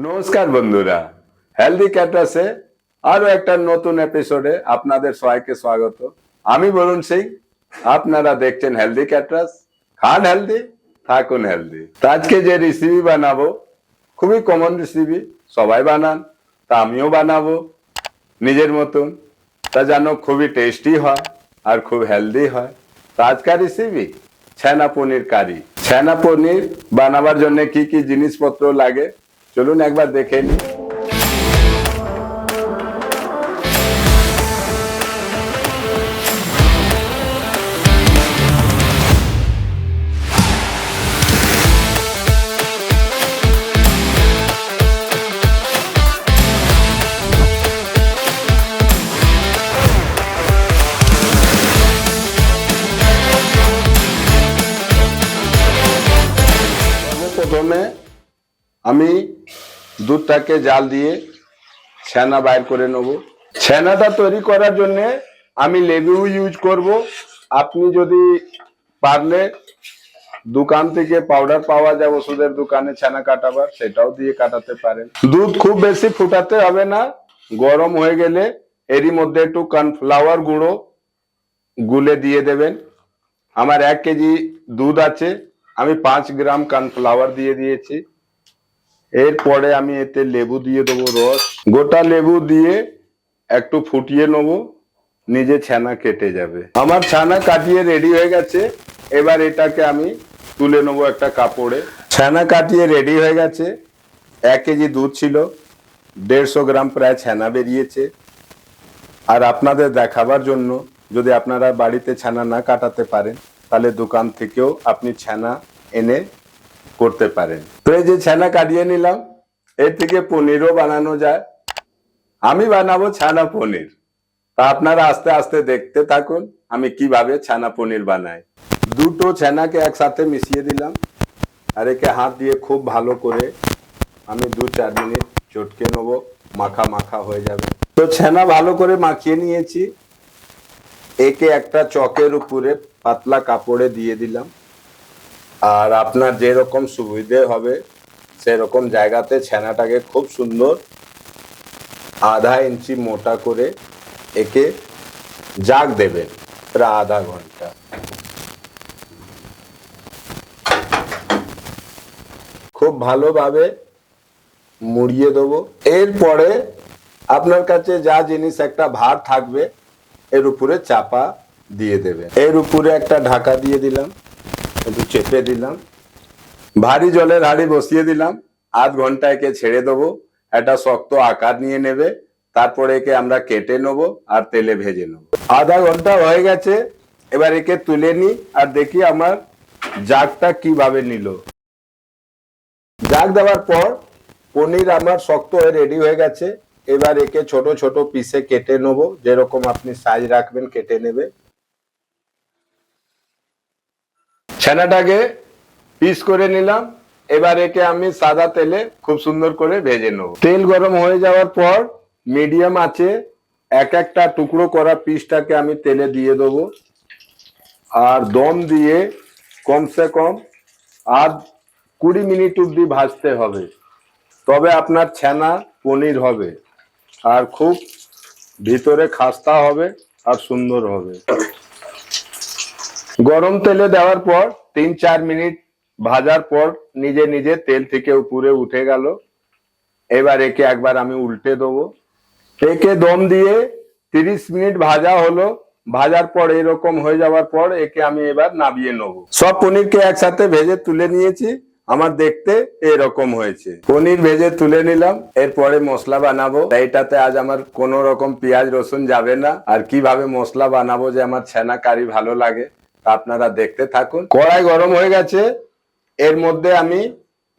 নমস্কার বন্ধুরা, হেলদি ক্যাটাসে আরো একটা নতুন এপিসোডে আপনাদের সবাইকে স্বাগত। আমি বরুণ সিং, আপনারা দেখছেন হেলদি ক্যাটাস। খান হেলদি, থাকুন হেলদি। আজকে যে রেসিপি বানাবো খুবই কমন রেসিপি, সবাই বানান, তা আমিও বানাবো নিজের মতন। তা যেন খুবই টেস্টি হয় আর খুব হেলদি হয়। তা আজকের রেসিপি ছানা পনির কারি। ছানা পনির বানাবার জন্য কি কি জিনিসপত্র লাগে চলুন একবার দেখে নিই। প্রথমে আমি দুধটাকে জাল দিয়ে ছানা বাইর করে নেব। ছানাটা তৈরি করার জন্য আমি লেবু ইউজ করব। আপনি যদি পারলে দোকান থেকে পাউডার পাওয়া যায় ওষুধের দোকানে ছানা কাটাবার, সেটাও দিয়ে কাটাতে পারেন। দুধ খুব বেশি ফুটাতে হবে না, গরম হয়ে গেলে এরই মধ্যে একটু কর্নফ্লাওয়ার গুঁড়ো গুলে দিয়ে দেবেন। আমার 1 কেজি দুধ আছে, আমি 5 গ্রাম কর্নফ্লাওয়ার দিয়ে দিয়েছি। এরপরে আমি এতে লেবু দিয়ে দেবো রস। গোটা লেবু দিয়ে একটু ফুটিয়ে নেব, নিজে ছানা কেটে যাবে। আমার ছানা কাটিয়ে রেডি হয়ে গেছে। এবার এটাকে আমি তুলে নেবো একটা কাপড়ে। ছানা কাটিয়ে রেডি হয়ে গেছে। 1 কেজি দুধ ছিল, 150 গ্রাম প্রায় ছানা বেরিয়েছে। আর আপনাদের দেখাবার জন্য, যদি আপনারা বাড়িতে ছানা না কাটাতে পারেন তাহলে দোকান থেকেও আপনি ছানা এনে করতে পারেন। তো এই যে ছানা কাটিয়ে নিলাম, এর থেকে পনিরও বানানো যায়। আমি বানাবো ছানা পনির। তা আপনারা আস্তে আস্তে দেখতে থাকুন আমি কিভাবে ছানা পনির বানাই। দুটো ছানাকে একসাথে মিশিয়ে দিলাম, আর একে হাত দিয়ে খুব ভালো করে আমি 2-4 মিনিট চটকে নেবো, মাখা মাখা হয়ে যাবে। তো ছানা ভালো করে মাখিয়ে নিয়েছি। একে একটা চকের উপরে পাতলা কাপড়ে দিয়ে দিলাম। আর আপনার যেরকম সুবিধে হবে সেরকম জায়গাতে ছানাটাকে খুব সুন্দর আধা ইঞ্চি মোটা করে একে জাগ দেবেন প্রায় আধা ঘন্টা। খুব ভালোভাবে মুড়িয়ে দেবো। এরপরে আপনার কাছে যা জিনিস একটা ভার থাকবে এর উপরে চাপা দিয়ে দেবেন। এর উপরে একটা ঢাকা দিয়ে দিলাম, একটু চেপে দিলাম। ভারী জলের হাঁড়ি বসিয়ে দিলাম, আধ ঘন্টা একে ছেড়ে দেবো। একটা শক্ত আকার নিয়ে নেবে, তারপরে একে আমরা কেটে নেবো আর তেলে ভেজে নেবো। আধা ঘন্টা হয়ে গেছে, এবার একে তুলে নি আর দেখি আমার জাগটা কিভাবে নিল। জাগ দেওয়ার পর পনির আমার শক্ত হয়ে রেডি হয়ে গেছে। এবার একে ছোট ছোট পিসে কেটে নেবো, যেরকম আপনি সাইজ রাখবেন কেটে নেবে। ছানাটাকে পিস করে নিলাম। এবার একে আমি সাদা তেলে খুব সুন্দর করে ভেজে নেব। তেল গরম হয়ে যাওয়ার পর মিডিয়াম আছে এক একটা টুকরো করা পিসটাকে আমি তেলে দিয়ে দেবো। আর দম দিয়ে কমসে কম 20 মিনিট অব্দি ভাজতে হবে, তবে আপনার ছানা পনির হবে আর খুব ভিতরে খাস্তা হবে আর সুন্দর হবে। গরম তেলে দেওয়ার পর 3-4 মিনিট ভাজার পর নিজে নিজে তেল থেকে উপরে উঠে গেল। এবার একে একবার আমি উল্টে দেবো। একে দম দিয়ে 30 মিনিট ভাজা হলো। ভাজার পর এরকম হয়ে যাওয়ার পর একে আমি এবার নামিয়ে নেবো। সব পনিরকে একসাথে ভেজে তুলে নিয়েছি, আমার দেখতে এরকম হয়েছে। পনির ভেজে তুলে নিলাম। এরপরে মশলা বানাবো। এইটাতে আজ আমার কোনো রকম পেঁয়াজ রসুন যাবে না। আর কিভাবে মশলা বানাবো যে আমার ছানা কারি ভালো লাগে তা আপনারা দেখতে থাকুন। কড়াই গরম হয়ে গেছে, এর মধ্যে আমি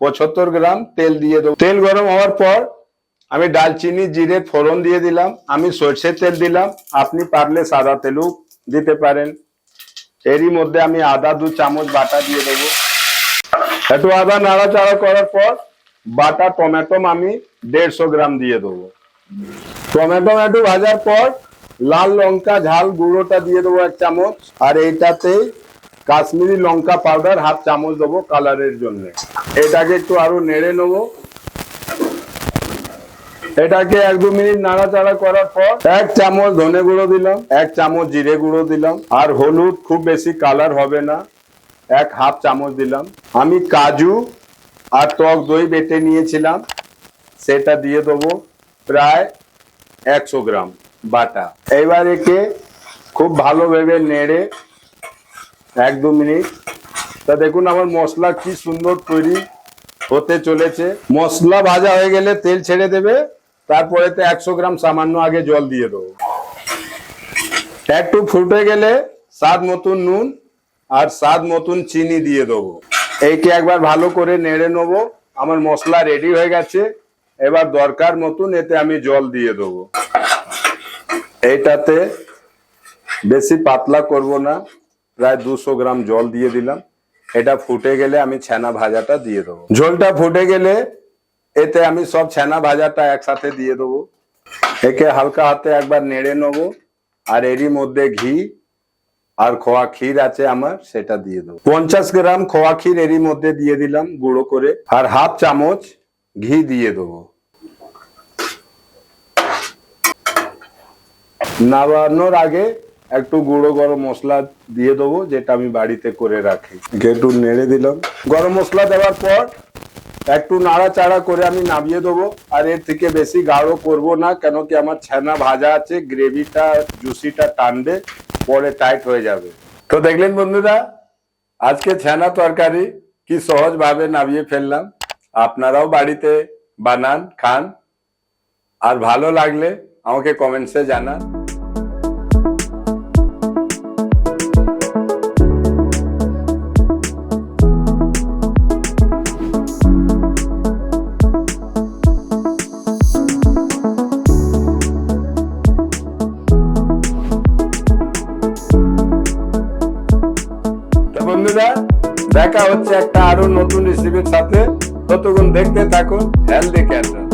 75 গ্রাম তেল দিয়ে দেবো। তেল গরম হওয়ার পর আমি ডালচিনি জিরে ফোড়ন দিয়ে দিলাম। আমি সরষের তেল দিলাম, আপনি পারলে সাদা তেলও দিতে পারেন। এরই মধ্যে আমি আদা 2 চামচ বাটা দিয়ে দেবো। একটু আদা নাড়াচাড়া করার পর বাটা টমেটো আমি 150 গ্রাম দিয়ে দেবো। টমেটো একটু ভাজার পর লাল লঙ্কা ঝাল গুঁড়োটা দিয়ে দেবো 1 চামচ। আর এইটাতে কাশ্মীরি লঙ্কা পাউডার 1/2 চামচ দেবো কালারের জন্য। এটাকে একটু আরো নেড়ে নেবো। এটাকে 1-2 মিনিট নাড়াচাড়া করার পর 1 চামচ ধনে গুঁড়ো দিলাম, 1 চামচ জিরে গুঁড়ো দিলাম, আর হলুদ খুব বেশি কালার হবে না, 1/2 চামচ দিলাম। আমি কাজু আর টক দই বেটে নিয়েছিলাম, সেটা দিয়ে দেবো প্রায় 100 গ্রাম বাটা। এবার একে খুব ভালোভাবে নেড়ে 1-2 মিনিট। তা দেখুন আমার মশলা কি সুন্দর তৈরি হতে চলেছে। মশলা ভাজা হয়ে গেলে তেল ছেড়ে দেবে, তারপরে 100 গ্রাম সামান্য আগে জল দিয়ে দেবো। একটু ফুটে গেলে স্বাদ মতন নুন আর স্বাদ মতন চিনি দিয়ে দেবো। এইকে একবার ভালো করে নেড়ে নেবো। আমার মশলা রেডি হয়ে গেছে। এবার দরকার মতন এতে আমি জল দিয়ে দেবো। এইটাতে বেশি পাতলা করব না, প্রায় 200 গ্রাম জল দিয়ে দিলাম। এটা ফুটে গেলে আমি ছানা ভাজাটা দিয়ে দেবো। ঝোলটা ফুটে গেলে এতে আমি সব ছানা ভাজাটা একসাথে দিয়ে দেবো। একে হালকা হাতে একবার নেড়ে নেবো, আর এরই মধ্যে ঘি আর খোয়া ক্ষীর আছে আমার, সেটা দিয়ে দেবো। 50 গ্রাম খোয়া ক্ষীর এরই মধ্যে দিয়ে দিলাম গুঁড়ো করে, আর 1/2 চামচ ঘি দিয়ে দেবো। নামানোর আগে একটু গুঁড়ো গরম মশলা দিয়ে দেবো, যেটা আমি বাড়িতে করে রাখি। একটু নেড়ে দিলাম। গরম মশলা দেওয়ার পর একটু নাড়াচাড়া করে আমি নামিয়ে দেবো। আর এর থেকে বেশি গাঢ় করব না, কেন কি আমার ছানা ভাজা আছে, গ্রেভিটা জুসিটা টানবে, পরে টাইট হয়ে যাবে। তো দেখলেন বন্ধুরা, আজকে ছানা তরকারি কি সহজ ভাবে নামিয়ে ফেললাম। আপনারাও বাড়িতে বানান, খান, আর ভালো লাগলে আমাকে কমেন্টসে জানান। বন্ধুরা, দেখা হচ্ছে একটা আরো নতুন রেসিপির সাথে। ততক্ষণ দেখতে থাকুন হেলদি ক্যান্ডার।